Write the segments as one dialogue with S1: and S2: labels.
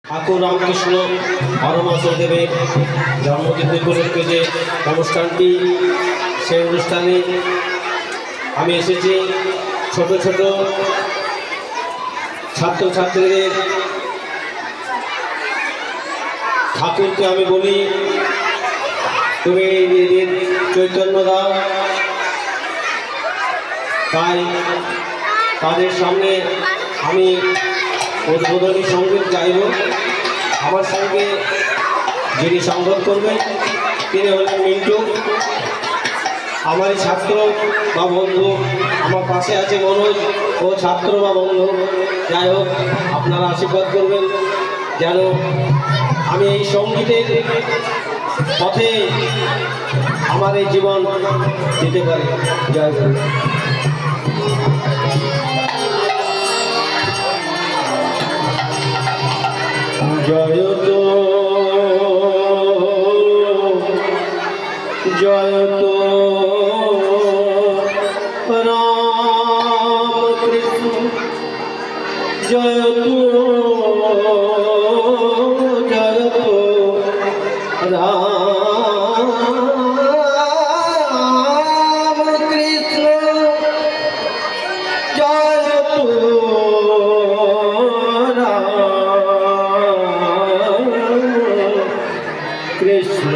S1: ঠাকুর রামকৃষ্ণ পরমহংসদেবের জন্মদিন উপলক্ষে যে অনুষ্ঠানটি, সেই অনুষ্ঠানে আমি এসেছি। ছোট ছোট ছাত্রছাত্রীদের ঠাকুরকে আমি বলি, তুমি এদের চৈতন্য দাও। তাই তাদের সামনে আমি উদ্বোধনী সঙ্গীত গাইব। আমার সঙ্গে যিনি সংগত করবেন তিনি হলেন মিন্টু, আমার ছাত্র বা বন্ধু। আমার পাশে আছে মনোজ, ও ছাত্র বা বন্ধু। যাই হোক, আপনারা আশীর্বাদ করবেন যেন আমি এই সঙ্গীতের পথে আমার এই জীবন দিতে পারি। জয় গুরু। জয় তো জয় তো রাম কৃষ্ণ, জয় তো জয় তো রাম কৃষ্ণ, জয় তো কৃষ্ণ।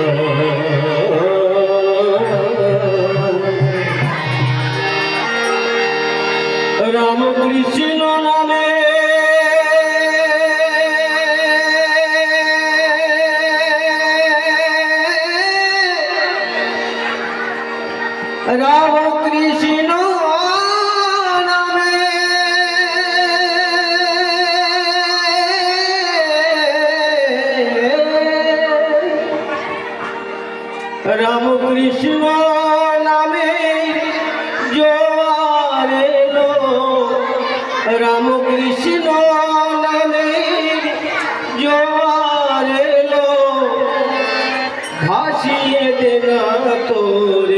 S1: রাম কৃষ্ণ নামে রাম কৃষ্ণ নামে রাম কৃষ্ণ নামে জোয়ার এলো, রাম কৃষ্ণ নামে জোয়ার এলো, ভাসিয়ে দেনা তোর